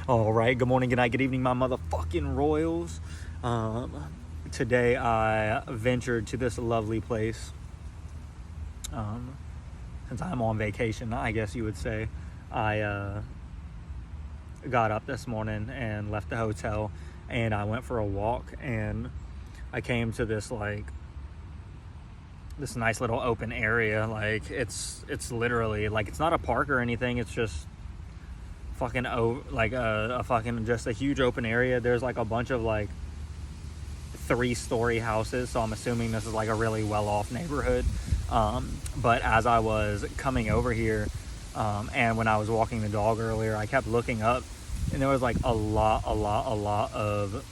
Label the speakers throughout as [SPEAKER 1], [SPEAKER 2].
[SPEAKER 1] All right, good morning, good night, good evening, my motherfucking royals. Today I ventured to this lovely place. Since I'm on vacation, I guess you would say, I got up this morning and left the hotel, and I went for a walk, and I came to this this nice little open area. Like it's literally like it's not a park or anything. It's just fucking a fucking just a huge open area. There's like a bunch of like 3-story houses, so I'm assuming this is like a really well-off neighborhood. But as I was coming over here, and when I was walking the dog earlier, I kept looking up, and there was like a lot of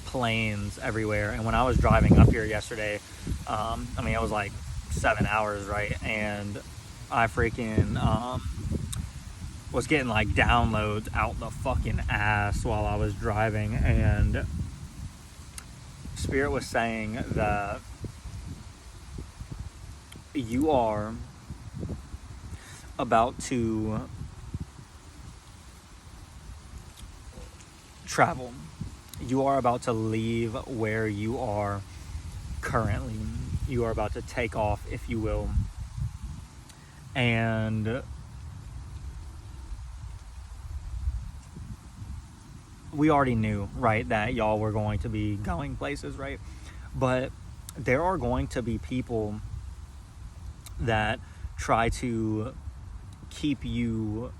[SPEAKER 1] planes everywhere. And when I was driving up here yesterday, it was like 7 hours, right? And I freaking was getting like downloads out the fucking ass while I was driving, and Spirit was saying that you are about to travel. You are about to leave where you are currently. You are about to take off, if you will. And we already knew, right, that y'all were going to be going places, right? But there are going to be people that try to keep you,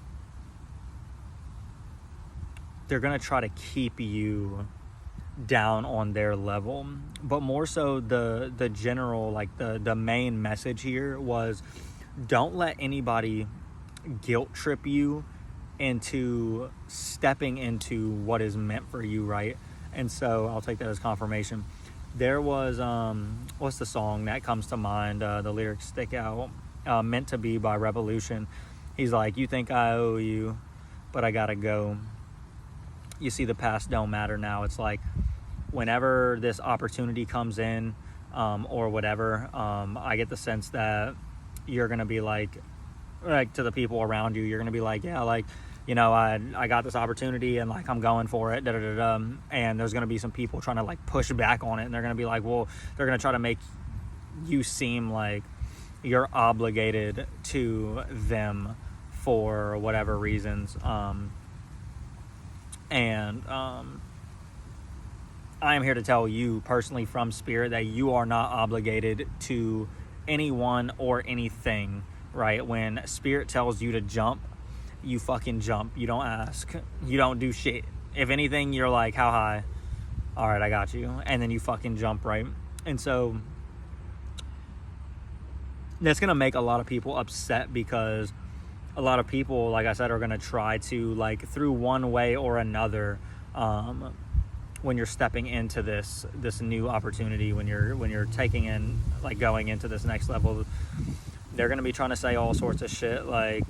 [SPEAKER 1] they're going to try to keep you down on their level. But more so the general, like the main message here was, don't let anybody guilt trip you into stepping into what is meant for you, right? And so I'll take that as confirmation. There was what's the song that comes to mind? The lyrics stick out. Meant to Be by Revolution. He's like, you think I owe you, but I gotta go. You see, the past don't matter now. It's like whenever this opportunity comes in, or whatever, I get the sense that you're gonna be like to the people around you, you're gonna be like, yeah, like, you know, I got this opportunity and like I'm going for it, and there's gonna be some people trying to like push back on it, and they're gonna be like, well, they're gonna try to make you seem like you're obligated to them for whatever reasons. I am here to tell you personally from Spirit that you are not obligated to anyone or anything, right? When Spirit tells you to jump, you fucking jump. You don't ask. You don't do shit. If anything, you're like, how high? All right, I got you. And then you fucking jump, right? And so that's going to make a lot of people upset, because a lot of people, like I said, are going to try to, like, through one way or another, when you're stepping into this new opportunity, when you're taking in, like, going into this next level, they're going to be trying to say all sorts of shit. Like,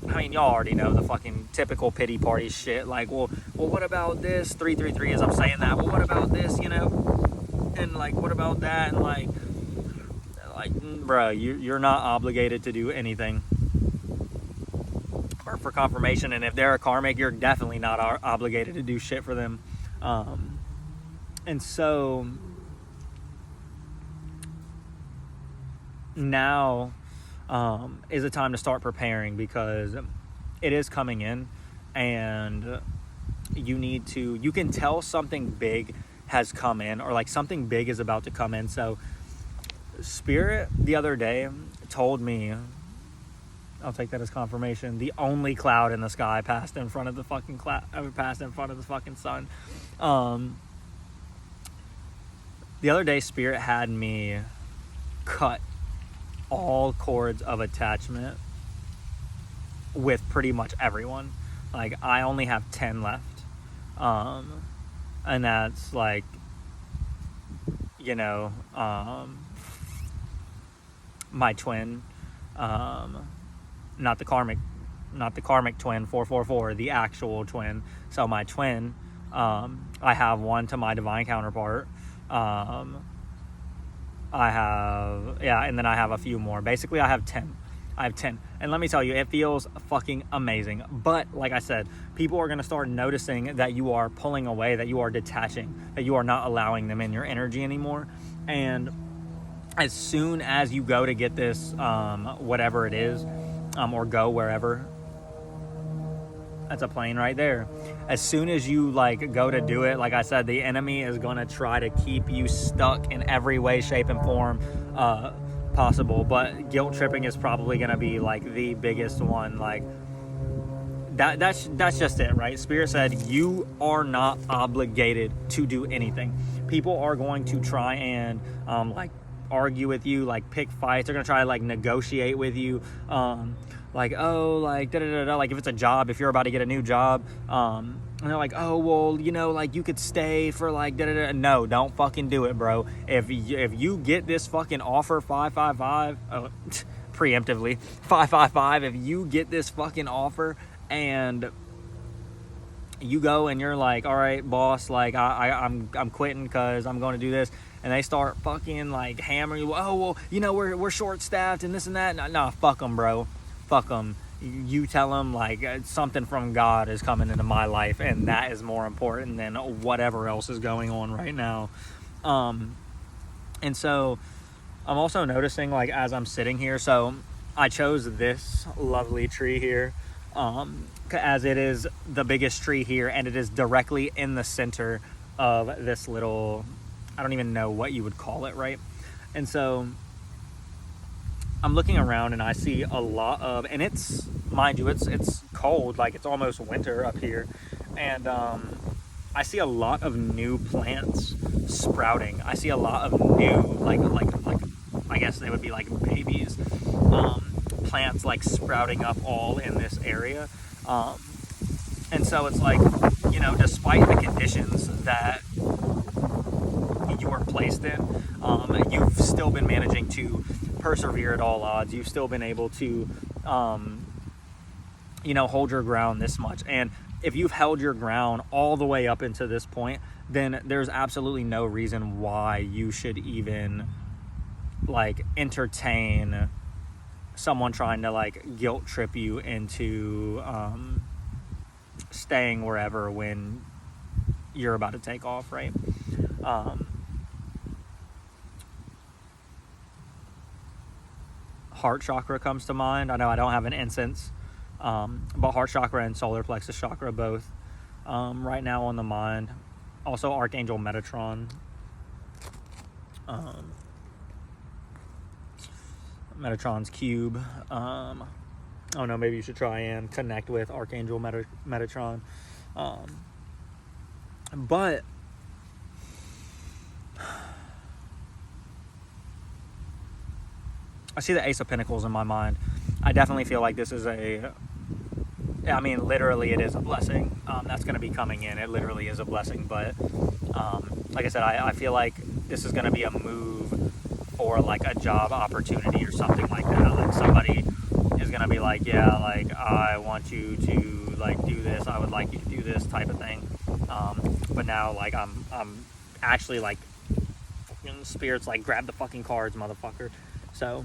[SPEAKER 1] I mean, y'all already know the fucking typical pity party shit. Like, well, what about this? 333 as I'm saying that. Well, what about this, you know? And, like, what about that? And, like bro, you're not obligated to do anything. Or for confirmation, and if they're a karmic, you're definitely not obligated to do shit for them. And so now is a time to start preparing, because it is coming in, and you can tell something big has come in, or like something big is about to come in. So Spirit the other day told me, I'll take that as confirmation, the only cloud in the sky passed in front of the fucking passed in front of the fucking sun. The other day, Spirit had me cut all cords of attachment with pretty much everyone. Like, I only have 10 left. And that's like, you know, my twin, not the karmic twin 444, the actual twin. So my twin, I have one to my divine counterpart. I have, and then I have a few more. Basically, I have 10. I have 10. And let me tell you, it feels fucking amazing. But like I said, people are going to start noticing that you are pulling away, that you are detaching, that you are not allowing them in your energy anymore. And as soon as you go to get this, whatever it is, or go wherever, that's a plane right there. As soon as you like go to do it, like I said, the enemy is going to try to keep you stuck in every way, shape, and form possible. But guilt tripping is probably going to be like the biggest one. Like that's just it, right? Spirit said you are not obligated to do anything. People are going to try and like argue with you, like pick fights. They're gonna try to like negotiate with you, like, oh, like da da da da. Like if it's a job, if you're about to get a new job, and they're like, oh well, you know, like you could stay for like da da da. No, don't fucking do it, bro. If you get this fucking offer 555, preemptively 555. If you get this fucking offer and you go and you're like, all right, boss, like I'm quitting because I'm going to do this, and they start fucking like hammering you. Oh well, you know, we're short staffed and this and that. Nah, fuck them, bro. Fuck them. You tell them like something from God is coming into my life, and that is more important than whatever else is going on right now. And so I'm also noticing, like, as I'm sitting here, so I chose this lovely tree here, as it is the biggest tree here, and it is directly in the center of this little, I don't even know what you would call it, right? And so I'm looking around and I see a lot of, and it's, mind you, it's cold, like it's almost winter up here, and I see a lot of new plants sprouting. I see a lot of new, like I guess they would be like babies, plants like sprouting up all in this area. And so it's like, you know, despite the conditions that you are placed in, you've still been managing to persevere at all odds. You've still been able to, you know, hold your ground this much. And if you've held your ground all the way up into this point, then there's absolutely no reason why you should even like entertain someone trying to like guilt trip you into staying wherever when you're about to take off, right? Heart chakra comes to mind. I know I don't have an incense, but heart chakra and solar plexus chakra both right now on the mind. Also Archangel Metatron. Metatron's cube. Oh no, maybe you should try and connect with Archangel Metatron. But I see the Ace of Pentacles in my mind. I definitely feel like this is I mean, literally it is a blessing. That's going to be coming in. It literally is a blessing. But like I said, I feel like this is going to be a move for like a job opportunity or something like that. Like somebody is going to be like, yeah, like I want you to like do this. I would like you to do this type of thing. But now like I'm actually like, spirits like grab the fucking cards, motherfucker. So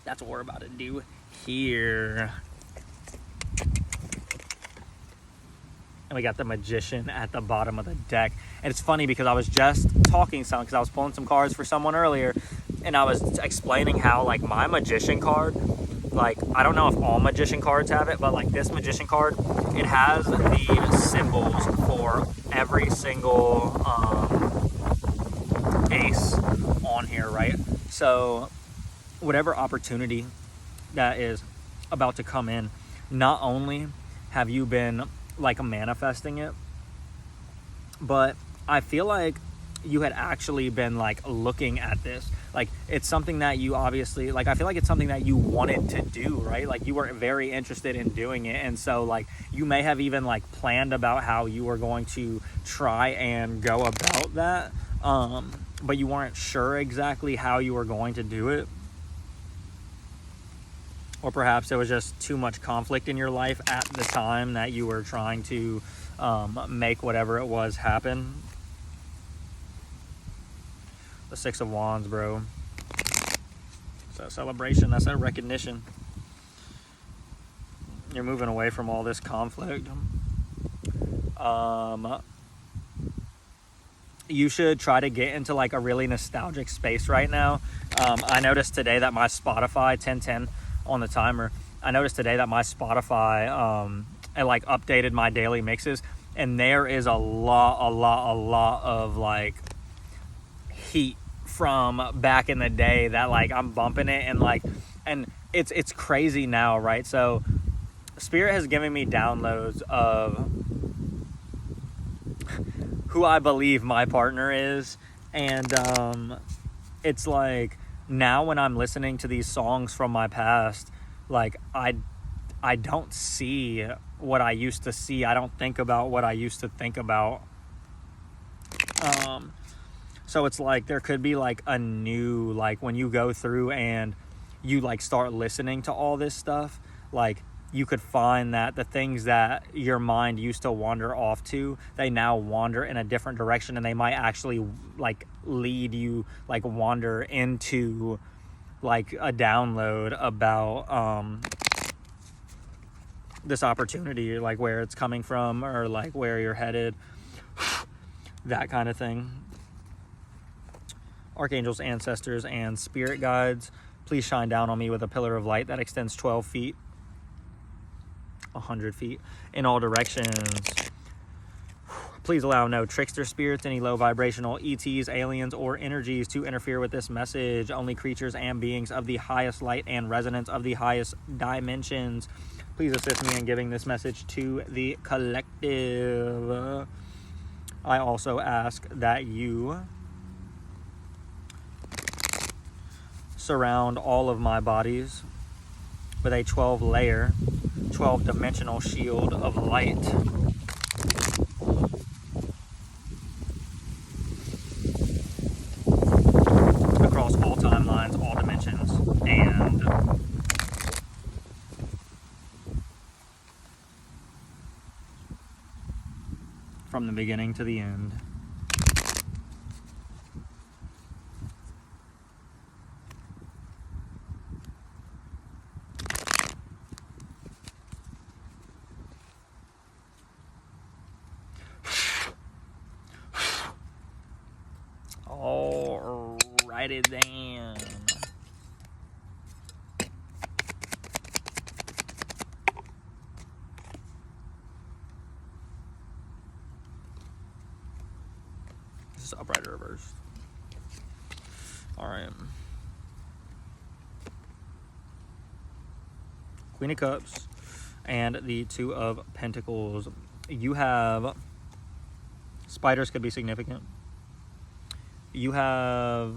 [SPEAKER 1] that's what we're about to do here. And we got the Magician at the bottom of the deck. And it's funny because I was just talking some, because I was pulling some cards for someone earlier, and I was explaining how like my Magician card, like I don't know if all Magician cards have it, but like this Magician card, it has the symbols for every single ace on here, right? So whatever opportunity that is about to come in, not only have you been like manifesting it, but I feel like you had actually been like looking at this, like it's something that you obviously, like I feel like it's something that you wanted to do, right? Like you were very interested in doing it, and so like you may have even like planned about how you were going to try and go about that, but you weren't sure exactly how you were going to do it. Or perhaps there was just too much conflict in your life at the time that you were trying to make whatever it was happen. The Six of Wands, bro. That's that celebration. That's that recognition. You're moving away from all this conflict. You should try to get into like a really nostalgic space right now. I noticed today that my Spotify 1010 on the timer. I noticed today that my Spotify it like updated my daily mixes, and there is a lot of like heat from back in the day that like I'm bumping it, and it's crazy now, right? So Spirit has given me downloads of who I believe my partner is, and it's like now when I'm listening to these songs from my past, like I don't see what I used to see. I don't think about what I used to think about. So it's like there could be like a new, like when you go through and you like start listening to all this stuff, like you could find that the things that your mind used to wander off to, they now wander in a different direction, and they might actually like lead you, like wander into like a download about this opportunity, like where it's coming from or like where you're headed, that kind of thing. Archangels, ancestors, and spirit guides, please shine down on me with a pillar of light that extends 12 feet, 100 feet in all directions. Please allow no trickster spirits, any low vibrational ETs, aliens, or energies to interfere with this message. Only creatures and beings of the highest light and resonance of the highest dimensions. Please assist me in giving this message to the collective. I also ask that you surround all of my bodies with a 12-layer, 12-dimensional shield of light. Across all timelines, all dimensions, and from the beginning to the end. Alrighty then. This is upright or reversed. Alright. Queen of Cups and the Two of Pentacles. You have spiders, could be significant. You have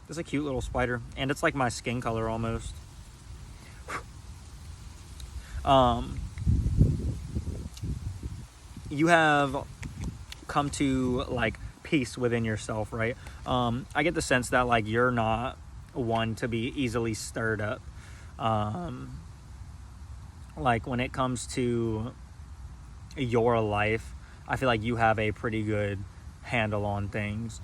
[SPEAKER 1] it's a cute little spider, and it's like my skin color almost. You have come to like peace within yourself, right? I get the sense that like you're not one to be easily stirred up. Like when it comes to your life, I feel like you have a pretty good handle on things.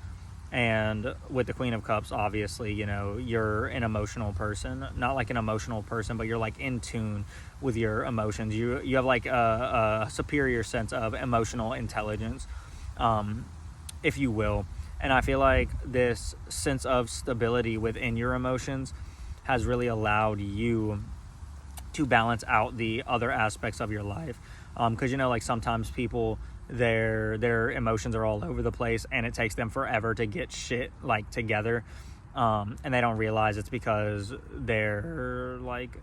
[SPEAKER 1] And with the Queen of Cups, obviously, you know, you're an emotional person, not like an emotional person, but you're like in tune with your emotions. You have like a superior sense of emotional intelligence, if you will. And I feel like this sense of stability within your emotions has really allowed you to balance out the other aspects of your life. Because, you know, like sometimes people, their emotions are all over the place, and it takes them forever to get shit like together. And they don't realize it's because they're like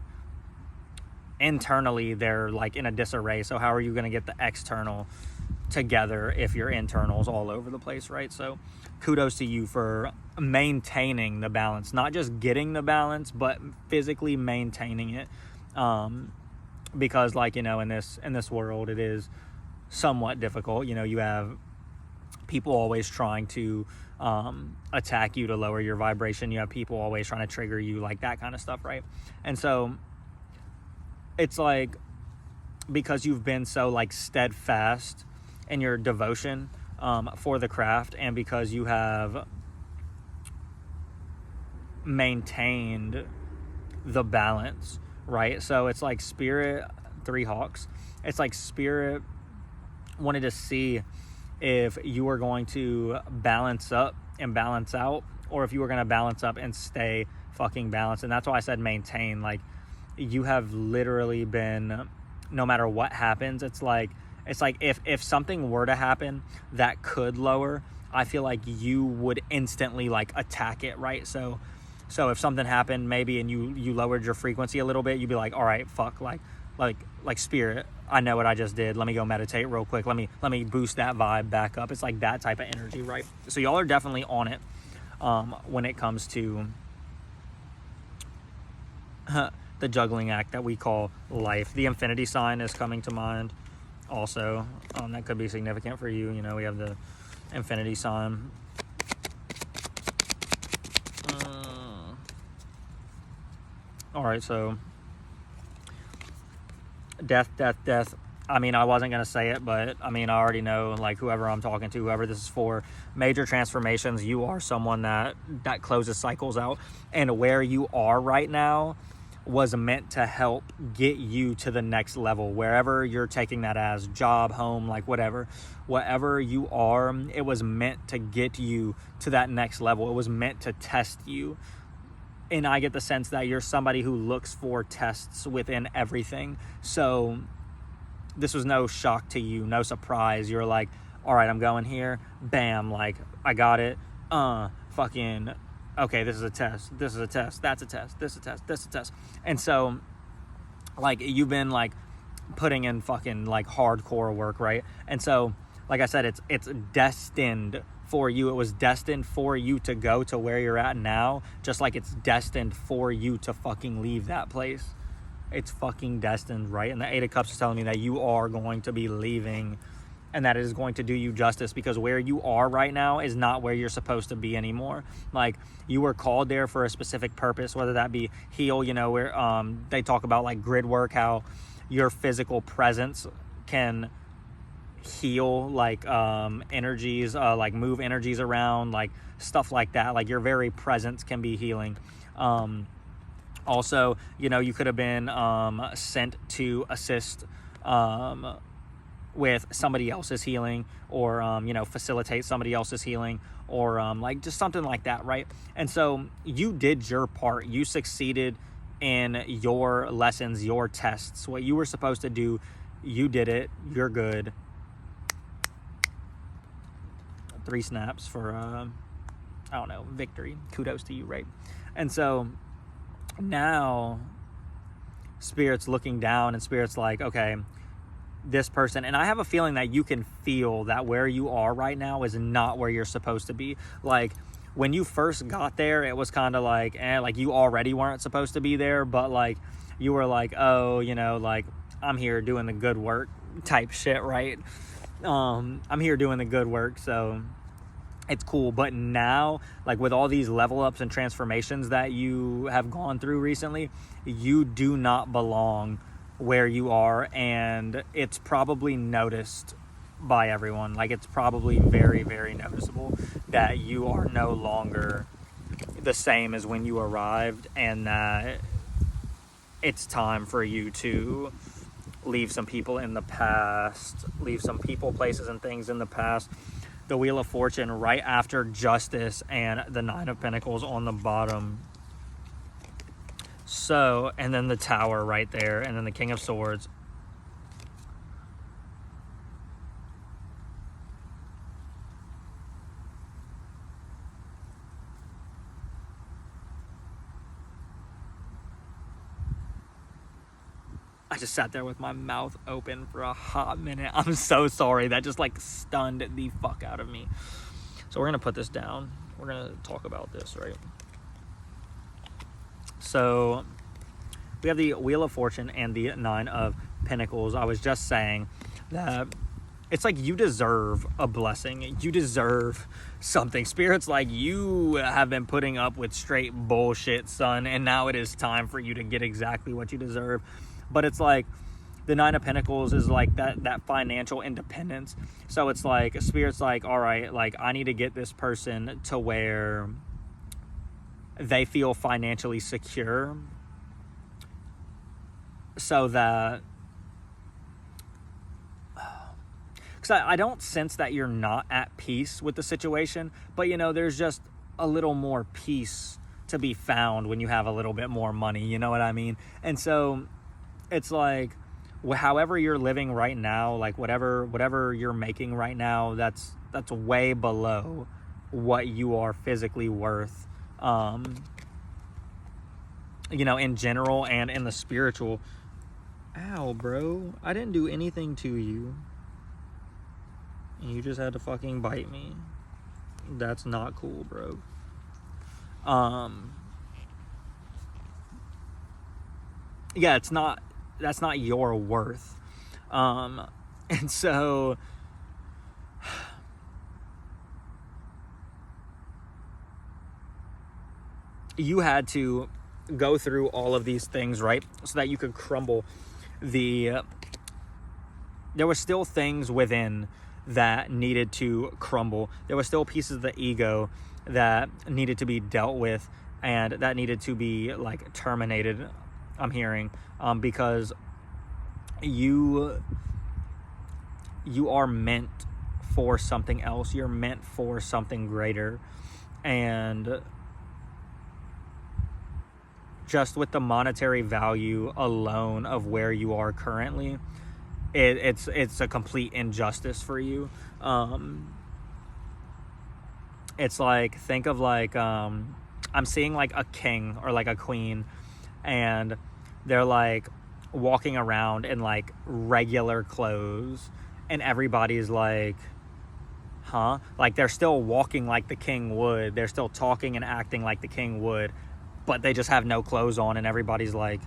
[SPEAKER 1] internally, they're like in a disarray. So how are you going to get the external together if your internal's all over the place, right? So kudos to you for maintaining the balance, not just getting the balance, but physically maintaining it. Because like, you know, in this world, it is somewhat difficult. You know, you have people always trying to attack you to lower your vibration. You have people always trying to trigger you, like that kind of stuff, right? And so it's like because you've been so like steadfast in your devotion for the craft, and because you have maintained the balance, right? So it's like Spirit, 3 hawks, it's like Spirit wanted to see if you were going to balance up and balance out, or if you were going to balance up and stay fucking balanced. And that's why I said maintain. Like, you have literally been, no matter what happens, it's like if something were to happen that could lower, I feel like you would instantly like attack it, right? So if something happened maybe and you lowered your frequency a little bit, you'd be like, all right, fuck, like Spirit, I know what I just did, let me go meditate real quick, let me boost that vibe back up. It's like that type of energy, right? So y'all are definitely on it when it comes to the juggling act that we call life. The infinity sign is coming to mind also. That could be significant for you. You know, we have the infinity sign. All right, so death. I mean, I wasn't going to say it, but I mean, I already know, like, whoever I'm talking to, whoever this is for, major transformations, you are someone that closes cycles out. And where you are right now was meant to help get you to the next level, wherever you're taking that as, job, home, like whatever you are. It was meant to get you to that next level. It was meant to test you. And I get the sense that you're somebody who looks for tests within everything. So this was no shock to you, no surprise. You're like, all right, I'm going here. Bam, like, I got it. Fucking, okay, this is a test. This is a test. That's a test. This is a test. This is a test. And so, like, you've been, like, putting in fucking, like, hardcore work, right? And so, like I said, it's destined for you. It was destined for you to go to where you're at now, just like it's destined for you to fucking leave that place. It's fucking destined, right? And the 8 of Cups is telling me that you are going to be leaving, and that it is going to do you justice, because where you are right now is not where you're supposed to be anymore. Like, you were called there for a specific purpose, whether that be heal, you know, where they talk about like grid work, how your physical presence can heal like energies, like move energies around, like stuff like that. Like, your very presence can be healing. Also, you know, you could have been sent to assist with somebody else's healing, or you know, facilitate somebody else's healing, or like just something like that, right? And so you did your part. You succeeded in your lessons, your tests, what you were supposed to do. You did it. You're good. 3 snaps for I don't know, victory. Kudos to you, right? And so now Spirit's looking down, and Spirit's like, okay, this person, and I have a feeling that you can feel that where you are right now is not where you're supposed to be. Like, when you first got there, it was kind of like, like you already weren't supposed to be there, but like you were like, oh, you know, like, I'm here doing the good work type shit, right? I'm here doing the good work, so it's cool. But now, like, with all these level ups and transformations that you have gone through recently, you do not belong where you are, and it's probably noticed by everyone. Like, it's probably very, very noticeable that you are no longer the same as when you arrived, and that it's time for you to leave some people in the past, leave some people, places, and things in the past. The Wheel of Fortune right after Justice, and the 9 of Pentacles on the bottom. So, and then the Tower right there, and then the King of Swords. I just sat there with my mouth open for a hot minute. I'm so sorry. That just like stunned the fuck out of me. So we're going to put this down. We're going to talk about this, right? So we have the Wheel of Fortune and the 9 of Pentacles. I was just saying that it's like you deserve a blessing. You deserve something. Spirit's like, you have been putting up with straight bullshit, son, and now it is time for you to get exactly what you deserve. But it's like, the Nine of Pentacles is like that financial independence. So it's like Spirit's like, all right, like I need to get this person to where they feel financially secure, so that, because I don't sense that you're not at peace with the situation, but there's just a little more peace to be found when you have a little bit more money, you know what I mean? And so it's like, however you're living right now, like whatever you're making right now, that's way below what you are physically worth, in general and in the spiritual. Ow, bro, I didn't do anything to you, and you just had to fucking bite me. That's not cool, bro. Yeah, that's not your worth. And so you had to go through all of these things, right? So that you could crumble there were still things within that needed to crumble. There were still pieces of the ego that needed to be dealt with, and that needed to be like terminated, I'm hearing, because you are meant for something else. You're meant for something greater. And just with the monetary value alone of where you are currently, it's a complete injustice for you. It's like, think of like, I'm seeing like a king or like a queen, and they're like walking around in like regular clothes, and everybody's like, huh? Like they're still walking like the king would. They're still talking and acting like the king would, but they just have no clothes on, and everybody's like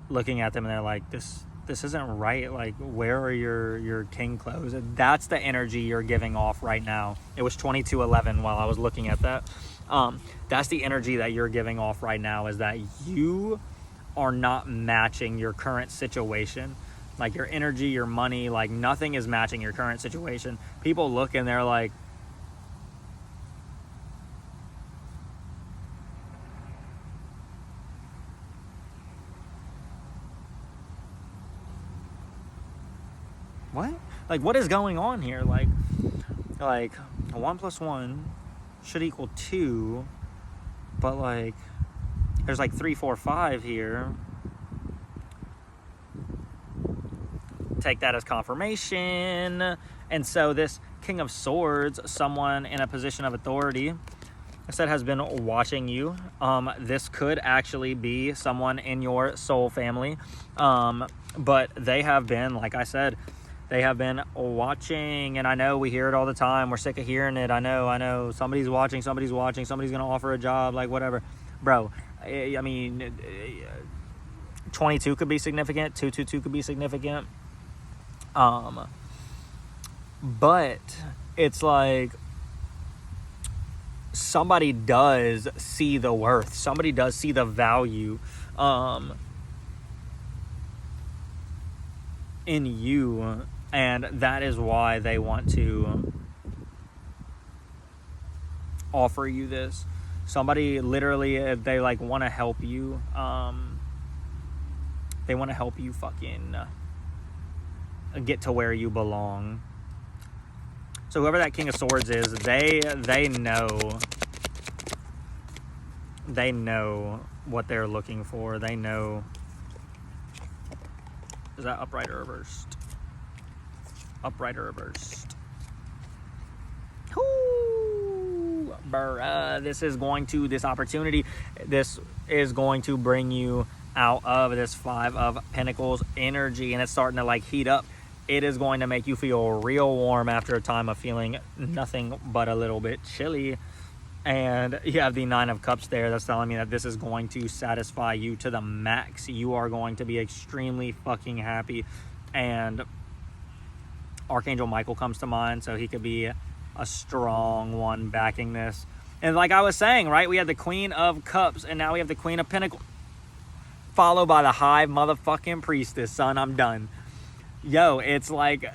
[SPEAKER 1] looking at them, and they're like, this isn't right. Like, where are your king clothes? And that's the energy you're giving off right now. It was 2211 while I was looking at that. That's the energy that you're giving off right now, is that you are not matching your current situation. Like your energy, your money, like nothing is matching your current situation. People look and they're like, what? Like, what is going on here? Like 1 + 1 should equal 2, but like there's like 3, 4, 5 here. Take that as confirmation. And so this King of Swords, someone in a position of authority, I said, has been watching you. This could actually be someone in your soul family, but they have been, like I said, they have been watching. And I know we hear it all the time. We're sick of hearing it. I know. Somebody's watching. Somebody's going to offer a job, like whatever. Bro, I mean, 22 could be significant. 222 could be significant. But it's like somebody does see the worth. Somebody does see the value in you, and that is why they want to offer you this. Somebody literally, they like want to help you. They want to help you fucking get to where you belong. So whoever that King of Swords is, they know what they're looking for. They know. Is that upright or reversed? Upright or reversed? Ooh, this opportunity, this is going to bring you out of this 5 of Pentacles energy, and it's starting to like heat up. It is going to make you feel real warm after a time of feeling nothing but a little bit chilly. And you have the 9 of Cups there. That's telling me that this is going to satisfy you to the max. You are going to be extremely fucking happy. And Archangel Michael comes to mind, so he could be a strong one backing this. And like I was saying, right, we had the Queen of Cups, and now we have the Queen of Pentacles, followed by the High motherfucking Priestess. Son, I'm done. yo, it's like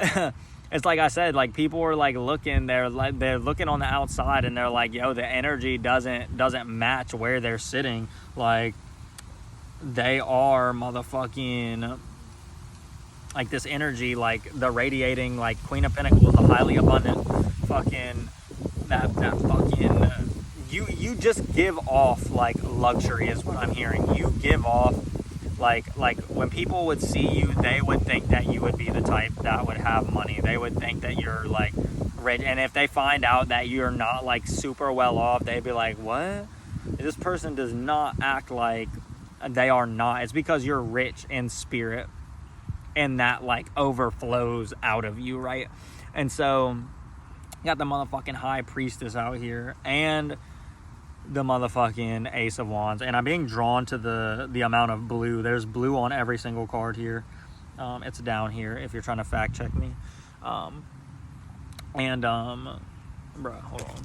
[SPEAKER 1] it's like I said, like people are like looking, they're looking on the outside and they're like, yo, the energy doesn't match where they're sitting. Like they are motherfucking like this energy, like the radiating like Queen of Pentacles, the highly abundant fucking that fucking you just give off like luxury is what I'm hearing. You give off like when people would see you, they would think that you would be the type that would have money. They would think that you're like rich, and if they find out that you're not like super well off, they'd be like, what? This person does not act like they are not. It's because you're rich in spirit and that like overflows out of you, right? And so you got the motherfucking High Priestess out here and the motherfucking Ace of Wands, and I'm being drawn to the amount of blue. There's blue on every single card here. It's down here if you're trying to fact check me. Bruh, hold on.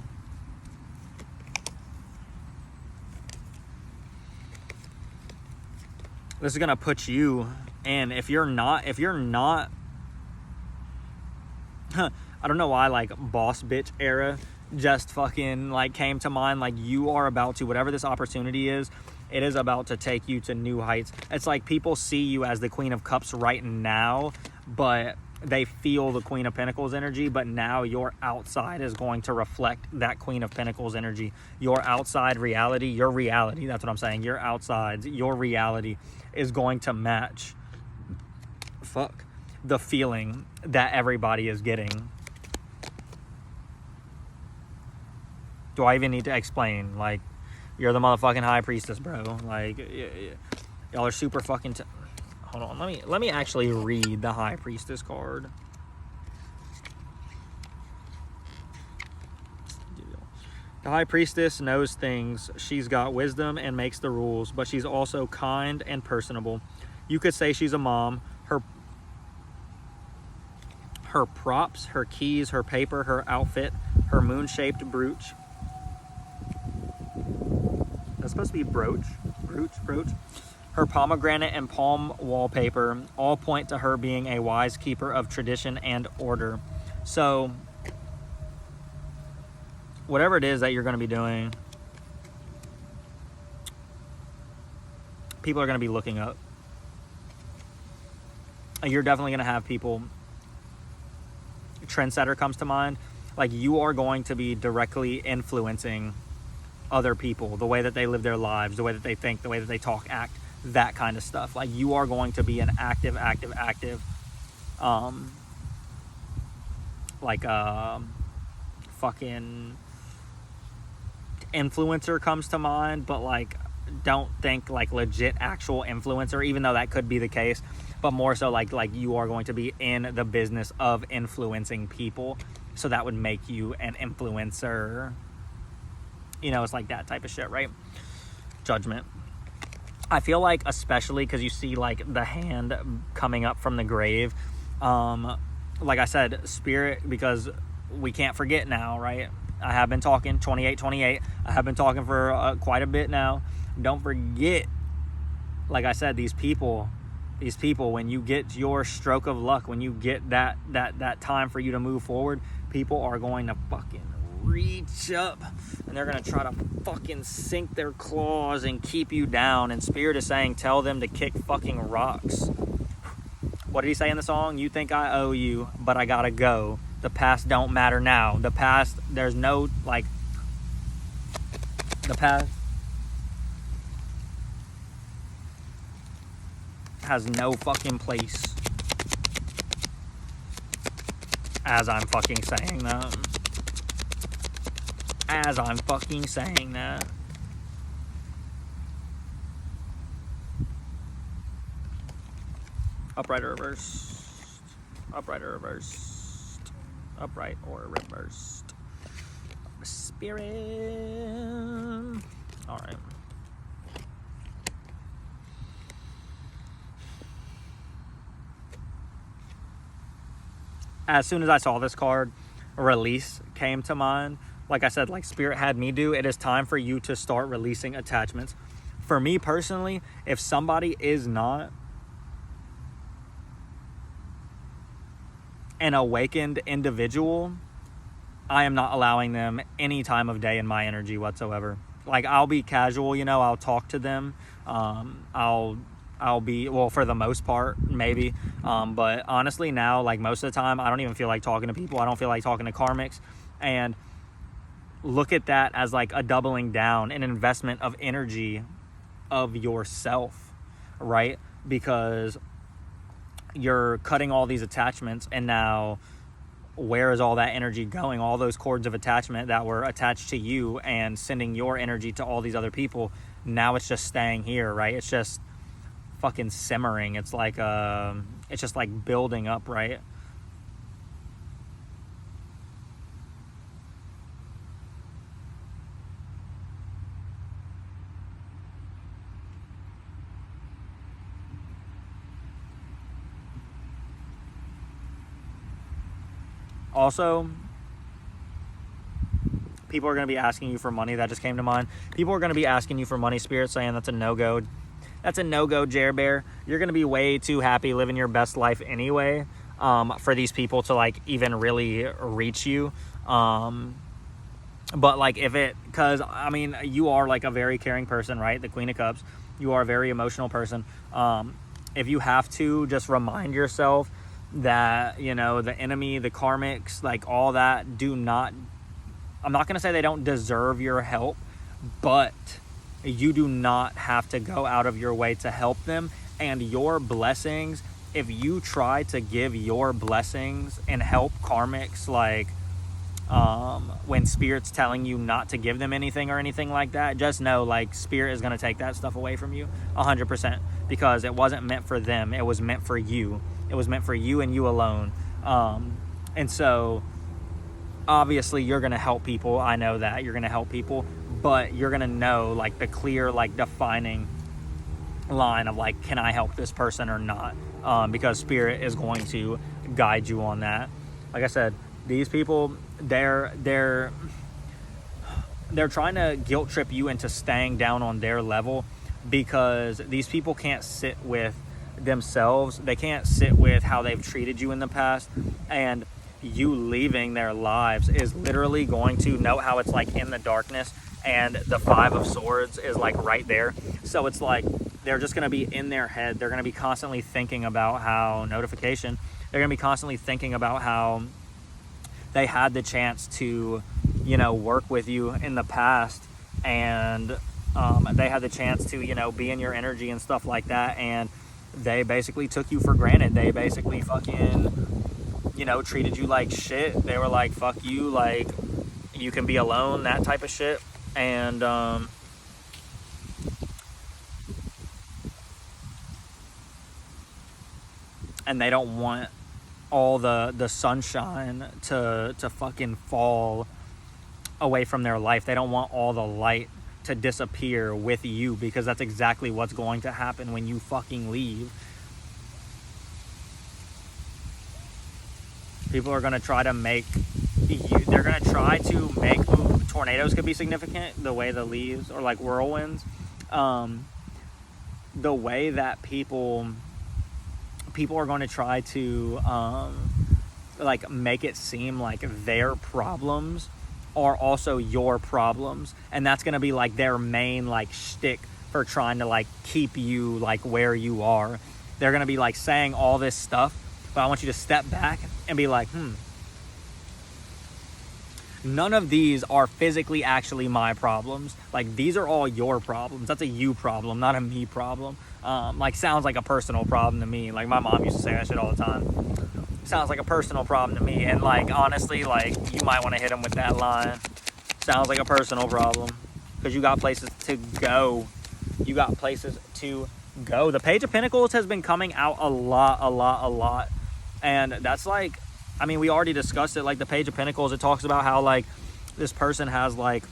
[SPEAKER 1] This is gonna put you in, if you're not I don't know why like boss bitch era just fucking like came to mind. Like you are about to, whatever this opportunity is, it is about to take you to new heights. It's like people see you as the Queen of Cups right now, but they feel the Queen of Pentacles energy, but now your outside is going to reflect that Queen of Pentacles energy. Your outside reality, your reality, that's what I'm saying, your outsides, your reality is going to match the feeling that everybody is getting. Do I even need to explain? Like, you're the motherfucking High Priestess, bro. Like, y'all are super fucking... Hold on, let me actually read the High Priestess card. The High Priestess knows things. She's got wisdom and makes the rules, but she's also kind and personable. You could say she's a mom. Her props, her keys, her paper, her outfit, her moon-shaped brooch. That's supposed to be brooch. Her pomegranate and palm wallpaper all point to her being a wise keeper of tradition and order. So, whatever it is that you're going to be doing, people are going to be looking up. You're definitely going to have people. Trendsetter comes to mind. Like, you are going to be directly influencing other people, the way that they live their lives, the way that they think, the way that they talk, act, that kind of stuff. Like, you are going to be an active fucking influencer comes to mind, but like, don't think like legit actual influencer, even though that could be the case, but more so like you are going to be in the business of influencing people, so that would make you an influencer. You know, it's like that type of shit, right? Judgment. I feel like, especially because you see like the hand coming up from the grave, like I said, spirit, because we can't forget now, right? I have been talking 28. I have been talking for quite a bit now. Don't forget, like I said, these people, when you get your stroke of luck, when you get that time for you to move forward, people are going to fucking reach up and they're going to try to fucking sink their claws and keep you down. And Spirit is saying, tell them to kick fucking rocks. What did he say in the song? You think I owe you, but I gotta go. The past don't matter now. The past, there's no, like, the past has no fucking place. As I'm fucking saying that. Upright or reversed. Upright or reversed. Upright or reversed. Spirit. All right. As soon as I saw this card, release came to mind. Like I said, like Spirit had me do, it is time for you to start releasing attachments. For me personally, if somebody is not an awakened individual, I am not allowing them any time of day in my energy whatsoever. Like, I'll be casual, you know, I'll talk to them. I'll be, well, for the most part, maybe. But honestly now, like most of the time, I don't even feel like talking to people. I don't feel like talking to karmics. And look at that as like a doubling down, an investment of energy of yourself, right? Because you're cutting all these attachments, and now where is all that energy going? All those cords of attachment that were attached to you and sending your energy to all these other people, now it's just staying here, right? It's just fucking simmering. It's like it's just like building up, right? Also, people are going to be asking you for money. That just came to mind. People are going to be asking you for money, Spirit, saying that's a no-go. That's a no-go, Jer Bear. You're going to be way too happy living your best life anyway, for these people to like even really reach you. But like because I mean, you are like a very caring person, right? The Queen of Cups. You are a very emotional person. If you have to, just remind yourself that, you know, the enemy, the karmics, like all that, I'm not going to say they don't deserve your help, but you do not have to go out of your way to help them. And your blessings, if you try to give your blessings and help karmics, like when Spirit's telling you not to give them anything or anything like that, just know like Spirit is going to take that stuff away from you 100%, because it wasn't meant for them. It was meant for you. It was meant for you and you alone. And so obviously you're going to help people. I know that you're going to help people, but you're going to know like the clear, like defining line of like, can I help this person or not? Because Spirit is going to guide you on that. Like I said, these people, they're trying to guilt trip you into staying down on their level, because these people can't sit with themselves. They can't sit with how they've treated you in the past, and you leaving their lives is literally going to know how it's like in the darkness, and the Five of Swords is like right there. So it's like they're just going to be in their head. They're going to be constantly thinking about how they're going to be constantly thinking about how they had the chance to, you know, work with you in the past, and they had the chance to, you know, be in your energy and stuff like that, and they basically took you for granted. They basically fucking, you know, treated you like shit. They were like, fuck you, like, you can be alone, that type of shit. And they don't want all the sunshine to fucking fall away from their life. They don't want all the light to disappear with you, because that's exactly what's going to happen when you fucking leave. People are going to try to make tornadoes could be significant, the way the leaves, or like whirlwinds, the way that people are going to try to like make it seem like their problems are also your problems, and that's going to be like their main like shtick for trying to like keep you like where you are. They're going to be like saying all this stuff, but I want you to step back and be like, none of these are physically actually my problems. Like, these are all your problems. That's a you problem, not a me problem. Like, sounds like a personal problem to me. Like, my mom used to say that shit all the time. Sounds like a personal problem to me. And like, honestly, like, you might want to hit them with that line. Sounds like a personal problem, because you got places to go. The Page of Pentacles has been coming out a lot. And that's like, I mean, we already discussed it. Like, the Page of Pentacles, it talks about how like this person has like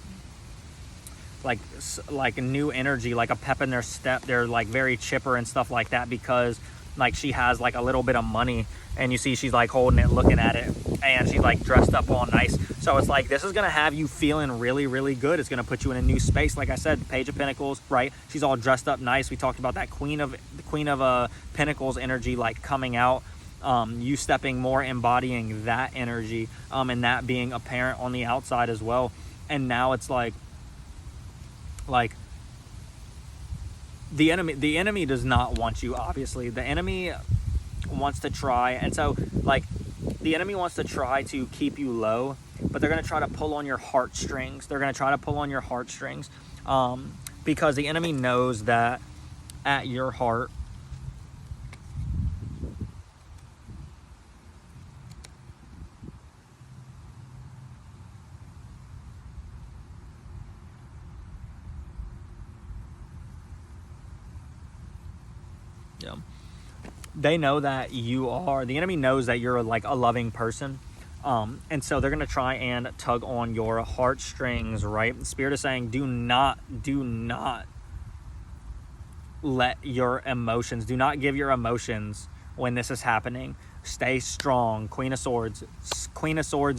[SPEAKER 1] new energy, like a pep in their step. They're like very chipper and stuff like that, because like she has like a little bit of money, and you see she's like holding it, looking at it, and she's like dressed up all nice. So it's like, this is gonna have you feeling really, really good. It's gonna put you in a new space. Like I said, Page of Pentacles, right? She's all dressed up nice. We talked about that Queen of Pentacles energy like coming out. you stepping more, embodying that energy, and that being apparent on the outside as well. And now it's like the enemy does not want you. Obviously the enemy wants to try, and so like the enemy wants to try to keep you low, but they're going to try to pull on your heartstrings. Because the enemy knows that at your heart, yeah, they know that the enemy knows that you're like a loving person. And so they're going to try and tug on your heartstrings, right? Spirit is saying, do not let your emotions, do not give your emotions when this is happening. Stay strong. Queen of Swords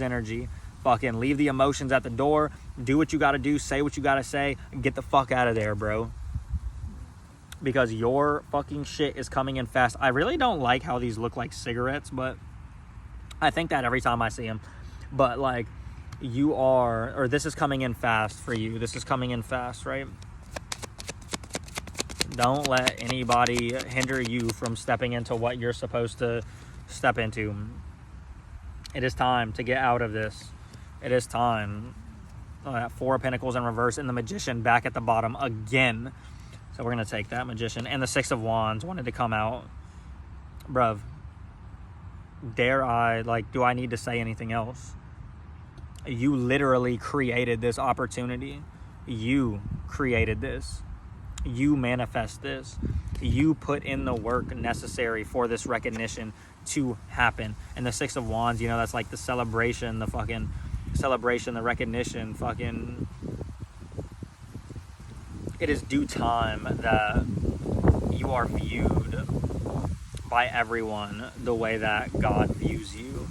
[SPEAKER 1] energy. Fucking leave the emotions at the door. Do what you got to do. Say what you got to say. Get the fuck out of there, bro. Because your fucking shit is coming in fast. I really don't like how these look like cigarettes, but I think that every time I see them. But like, this is coming in fast for you. This is coming in fast, right? Don't let anybody hinder you from stepping into what you're supposed to step into. It is time to get out of this. It is time. Four of Pentacles in reverse and the Magician back at the bottom again. So we're going to take that Magician. And the Six of Wands wanted to come out. Bruv. Do I need to say anything else? You literally created this opportunity. You created this. You manifest this. You put in the work necessary for this recognition to happen. And the Six of Wands, that's like the celebration, the recognition, it is due time that you are viewed by everyone the way that God views you.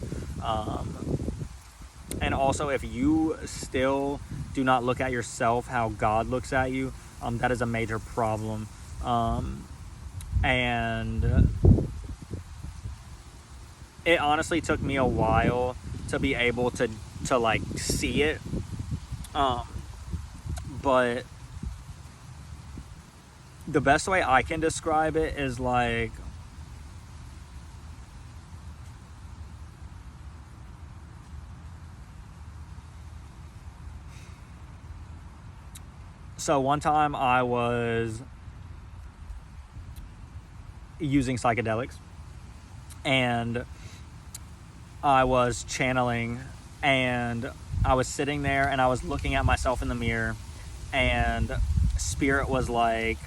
[SPEAKER 1] And also, if you still do not look at yourself how God looks at you, that is a major problem. And it honestly took me a while to be able to like see it. But the best way I can describe it is like, so one time I was using psychedelics and I was channeling, and I was sitting there and I was looking at myself in the mirror, and Spirit was like,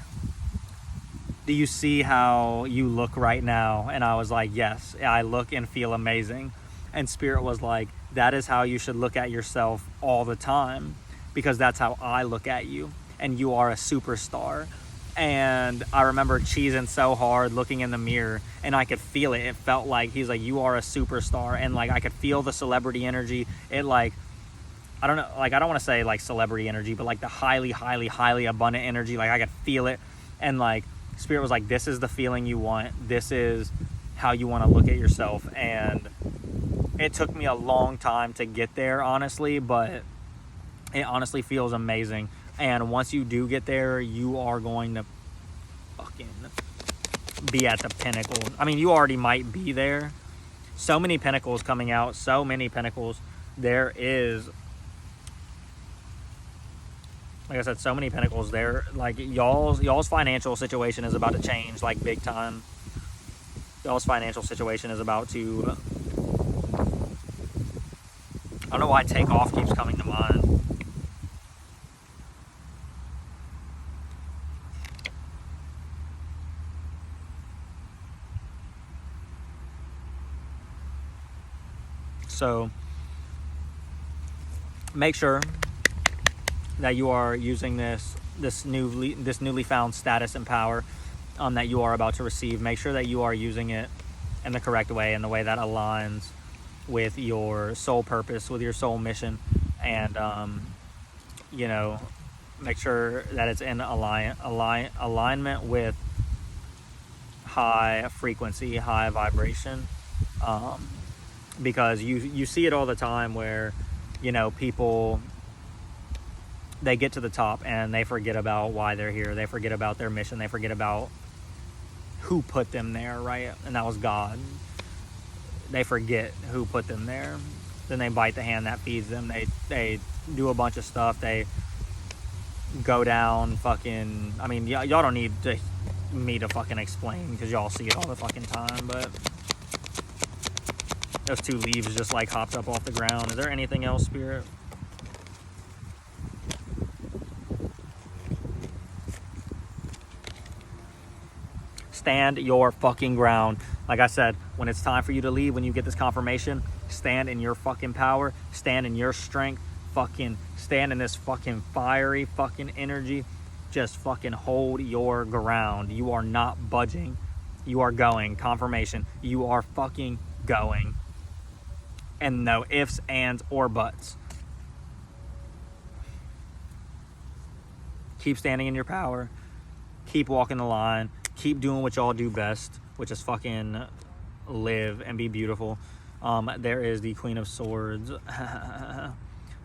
[SPEAKER 1] do you see how you look right now? And I was like, yes, I look and feel amazing. And Spirit was like, that is how you should look at yourself all the time, because that's how I look at you, and you are a superstar. And I remember cheesing so hard, looking in the mirror, and I could feel it. It felt like, he's like, you are a superstar. And like, I could feel the celebrity energy. It like, I don't know, like, I don't want to say like celebrity energy, but like the highly, highly, highly abundant energy. Like, I could feel it. And like, Spirit was like, this is the feeling you want. This is how you want to look at yourself. And it took me a long time to get there, honestly, but it honestly feels amazing. And once you do get there, you are going to fucking be at the pinnacle. I mean, you already might be there. So many pentacles coming out. So many pentacles. There is, like I said, so many pentacles there. Like, y'all's financial situation is about to change, like, big time. Y'all's financial situation is about to, I don't know why Takeoff keeps coming to mind. So make sure that you are using this newly found status and power that you are about to receive. Make sure that you are using it in the correct way, in the way that aligns with your soul purpose, with your soul mission, and make sure that it's in alignment with high frequency, high vibration. Because you see it all the time where, you know, people, they get to the top and they forget about why they're here. They forget about their mission. They forget about who put them there, right? And that was God. They forget who put them there. Then they bite the hand that feeds them. They do a bunch of stuff. They go down fucking, I mean, y'all don't need me to fucking explain, because y'all see it all the fucking time. But those 2 leaves just like hopped up off the ground. Is there anything else, Spirit? Stand your fucking ground. Like I said, when it's time for you to leave, when you get this confirmation, stand in your fucking power, stand in your strength, fucking stand in this fucking fiery fucking energy. Just fucking hold your ground. You are not budging. You are going. Confirmation. You are fucking going. And no ifs, ands, or buts. Keep standing in your power. Keep walking the line. Keep doing what y'all do best, which is fucking live and be beautiful. There is the Queen of Swords.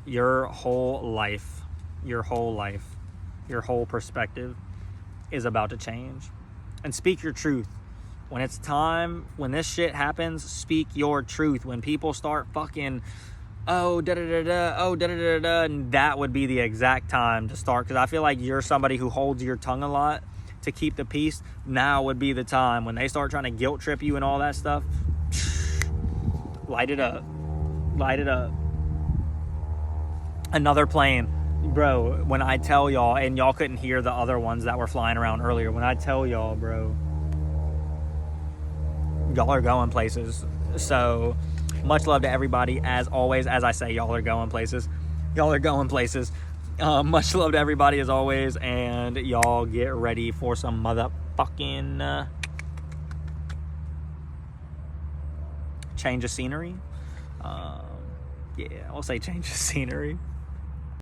[SPEAKER 1] Your whole life, your whole perspective is about to change. And speak your truth. When it's time, when this shit happens, speak your truth. When people start fucking, oh, da-da-da-da, oh, da-da-da-da, and that would be the exact time to start. Because I feel like you're somebody who holds your tongue a lot to keep the peace. Now would be the time. When they start trying to guilt trip you and all that stuff, light it up. Light it up. Another plane. Bro, when I tell y'all, and y'all couldn't hear the other ones that were flying around earlier, when I tell y'all, bro, y'all are going places. So much love to everybody. As always, as I say, y'all are going places. Y'all are going places. Much love to everybody as always, and y'all get ready for some motherfucking change of scenery. Yeah, I'll say change of scenery.